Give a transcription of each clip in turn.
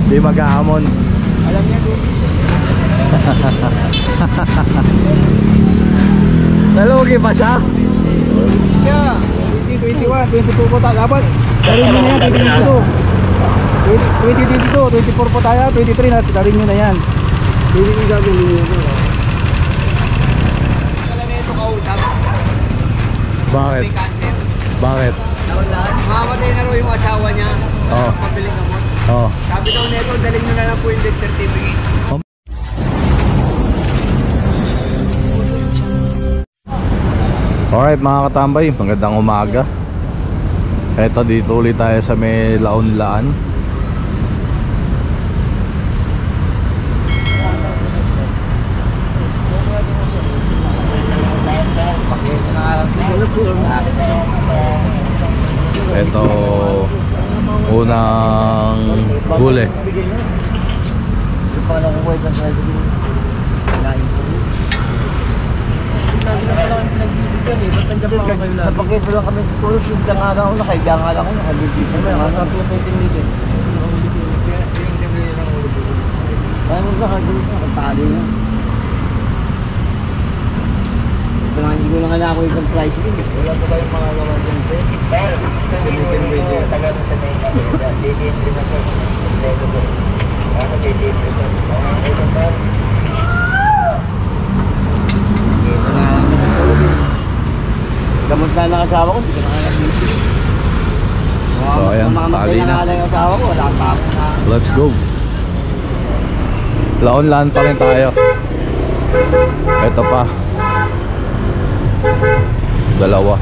Di maghahamon. Alam niya doon. Nalugi pa siya? Siya. 2021, 22 po tayo. Dapat. Darin nyo na yan, 2022. 24 po tayo, 23 na. Darin nyo na yan. Hindi yung gagawin nyo ito. Alam niya ito kausap. Bakit? May cancer. Bakit? Mamamatay na rin yung asawa niya. Oo. Pabiling gamot. Oh. Sabi daw nito, dalhin nyo na lang po yung death certificate. Alright mga katambay, magandang umaga. Eto dito ulit tayo sa may Laon-Laan. Eto unang huli. Napakit lang kami sa tulog, yung dangala ko, nakaigangal ako, nakalitis ako. Nasa 2.10 litin. Kaya mo sa kagawin na, katali na. Hindi ko lang alam ako yung price rin. Wala ko ba yung mga gawa dyan? Gamitin mo yun. Gamot na ng asawa ko, hindi ka nakakabiti. So ayan, tali na. Yung asawa ko, wala pa ako na. Let's go. Laon-Laan pa rin tayo. Ito pa. Dalawa.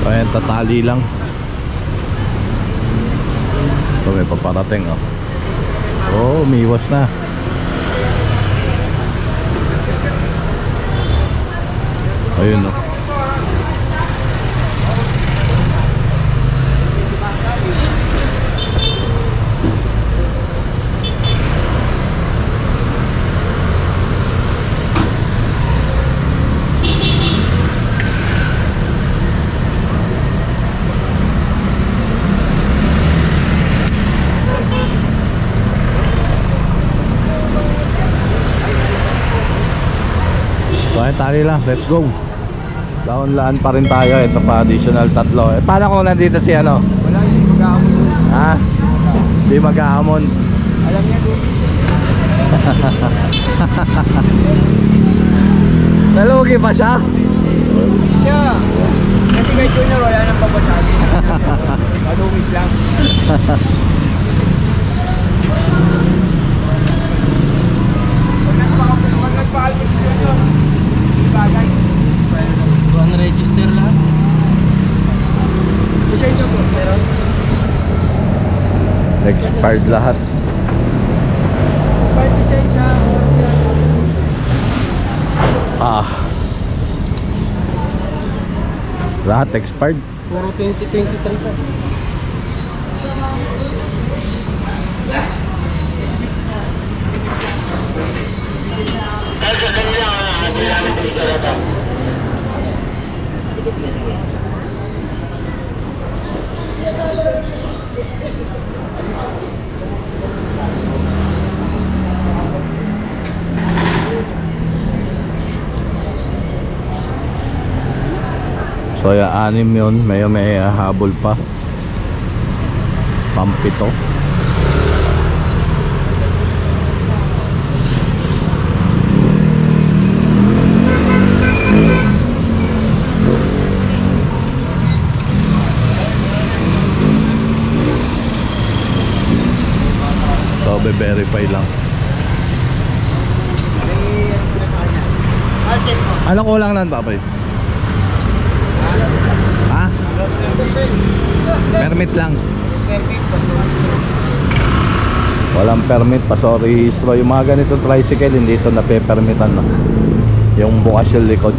Ayan, tatali lang. Ito may paparating oh. Oh, umiwas na. Ayun oh. So ay tali lang, let's go. Laon-Laan pa rin tayo. Ito pa additional tatlo. Paano kung nandito si ano? Wala, hindi mag-aamon. Hindi maghahamon. Alam niya doon. Nalugi pa siya? Siya. Kasi kay Junior, wala nang papasabi. Malungis lang. Pag nagpaalpos si Junior, bagay. Register lahat. Lisensya po, meron? Expired lahat. Expired lisensya. Lahat expired. Puro 2023 pa. So yung 6 yun, may habol pa. Pampito. So be-verify lang. Ano kulang lang babay? Ha? Permit lang. Walang permit, pasori-histro. Yung mga ganitong tricycle, hindi ito nape-permitan, no? Yung bukas yung likod.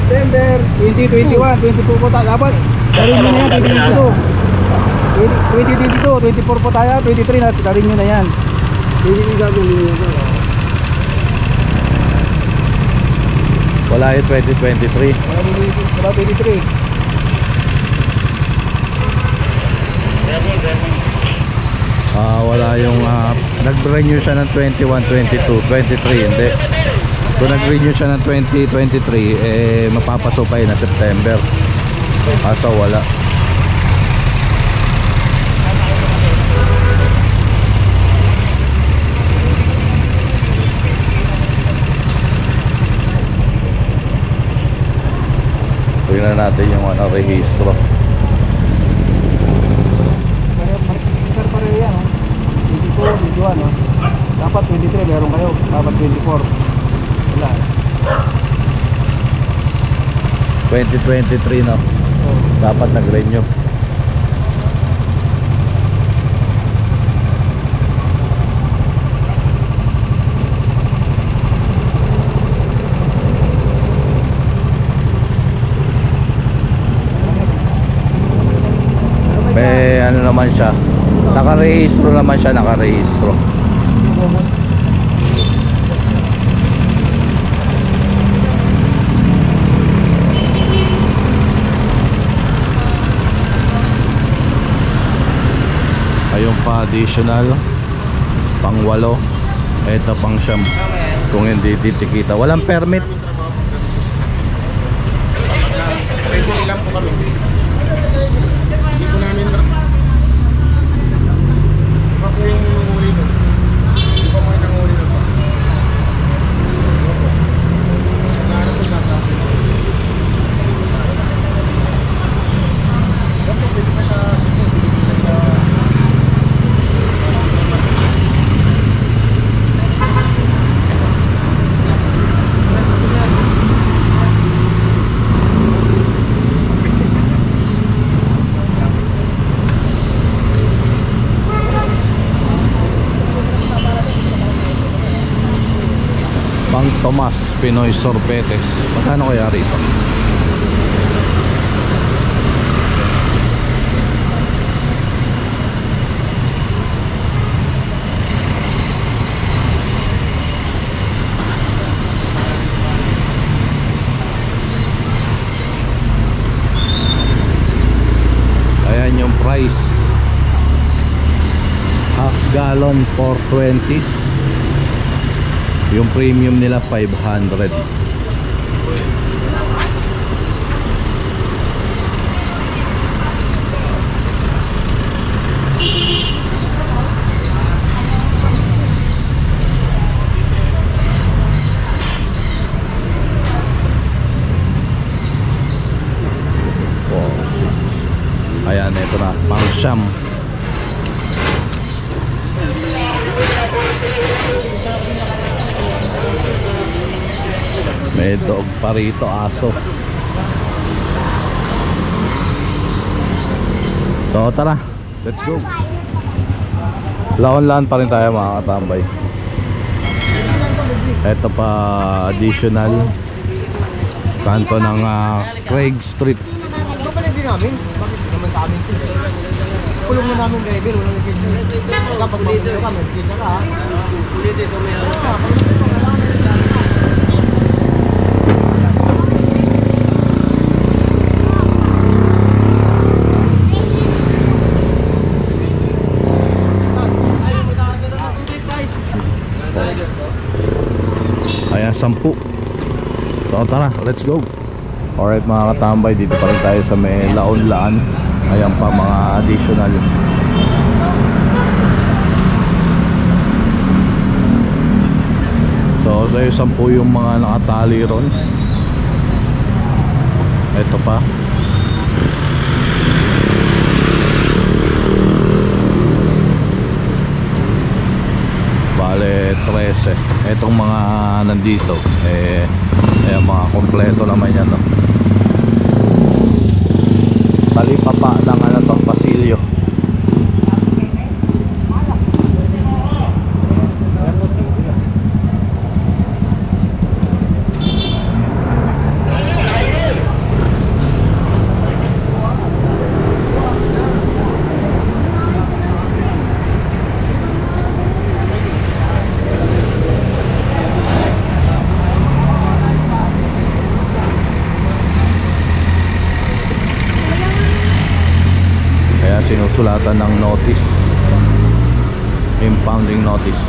September 2021, 22 po tayo. Dapat, darin nyo na yan, 2022. 24 po tayo, 23 na, darin nyo na yan. Wala yung 2023. Wala 23. Wala yung nag-renew siya ng 21, 22, 23, hindi. Kung nag-renew siya ng 2023, mapapasupay na September. Kaso wala. Tingnan natin yung rehistro. Pareho yan, 24, 21, no? Dapat 23 meron kayo, dapat 24. Wala. 2023, no? Dapat nag-renew. May ano naman siya, nakarehistro naman siya, nakarehistro. Ayun pa, additional pang 8, eto pang 9. Kung hindi titikita, walang permit. Lang po kami. Hindi po namin na. Iba po yung nanguli doon. Hindi po mga nanguli doon. Sa nara po sa akin. Dapat pwede pa sa Pang Tomas Pinoy Sorbetes. Magkano kaya rito? Ayan yung price. Half gallon 420. Yung premium nila 500. Ayan, ito na, pang siyam. May dog pa rito, aso. So tara, let's go. Laon-laon pa rin tayo mga katambay. Ito pa additional kanto ng Craig Street. Ano pala din namin? Bakit naman sa amin ito? Kulong na namin driver, walang nagsisin. Kapag mabulo ka, may kita ka ha. Ulit ito may Ayan, 10. So tara, let's go. Alright mga katambay, dito pa rin tayo sa may laon-laan. Ayan pa mga additional. So sa'yo 10 yung mga nakatali ron. Ito pa. Bale 13. Etong mga nandito mga kompleto naman yan, no? Talipapa ng ano to, pasilyo. Sinusulatan ng notice, impounding notice.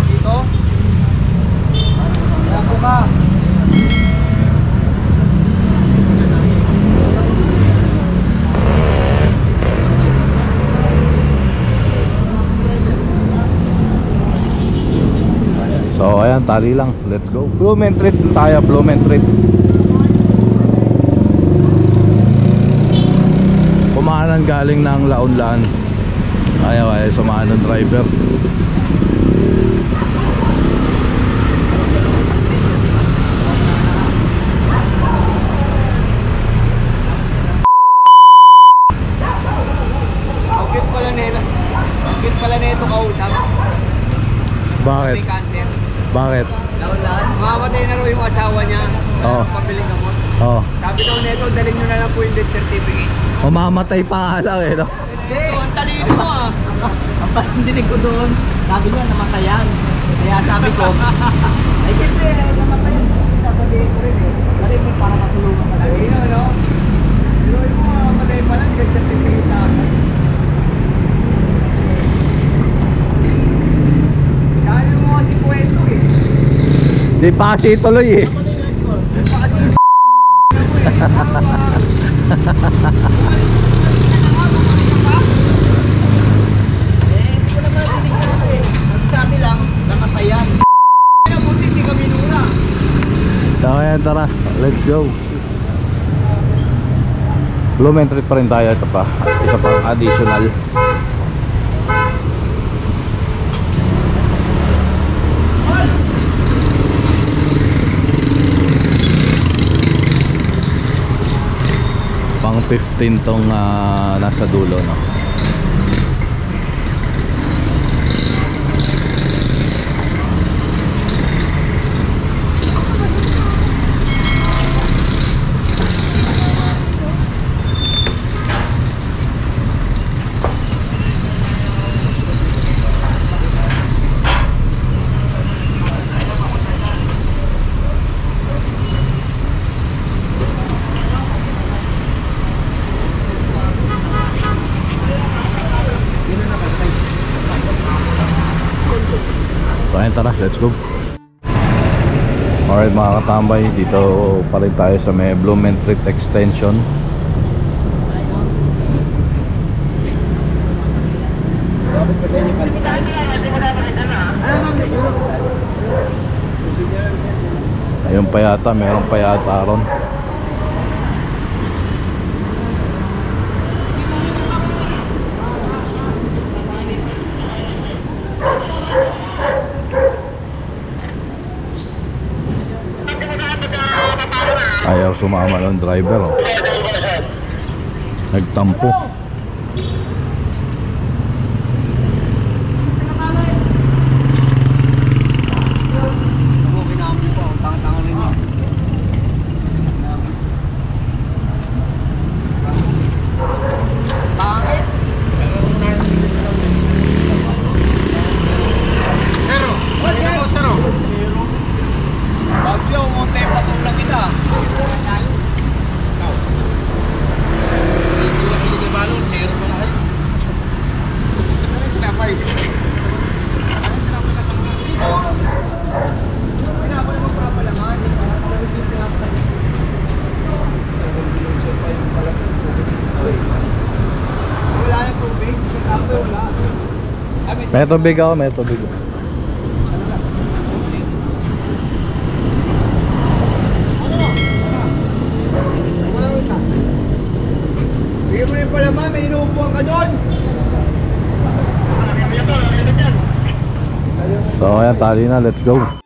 Dito? Opo ka. So ayan, tali lang. Let's go. Blumentritt tayo, Blumentritt. Kumaanan galing ng Laonlan. Ayaw ay sumaan ng driver. Ang cute pala nito kausap. Bakit? May cancer. Bakit? Laulan. Mamamatay na raw yung asawa niya. Oo. Pabiling gamot. Oh, Sabi daw nito, dalhin nyo na lang po yung death certificate. mamamatay pa nga lang eh, no? Hindi, ang talino mo ah. Ang pandinig ko doon, sabi niya namatayan. Kaya sabi ko, ay siyempre, namatayan. Sasabihin ko rin eh. Dali mo para matulungan ka. Talino, no? Pero yung mga matay pa lang, death certificate na. Dahil mo kasi kwento eh. Di pa kasi tuloy eh. Hindi ko naman tinignan eh. Sabi lang, namatayan. Buti hindi kami nura. So ayan, tara, let's go. Blumentritt pa rin tayo. Ito pa, isa pa additional. Pang 15 tong nasa dulo, no? So ayun, tara, let's go. Alright mga katambay, dito pa rin tayo sa may Blumentritt extension. Ayun pa yata, meron pa yata ron. Ayaw sumama ng driver, oh. Nagtampo. May tubig ako, may tubig. Bigyan mo yung palaman, may inuupuan ka doon. So ayan, tali na, let's go.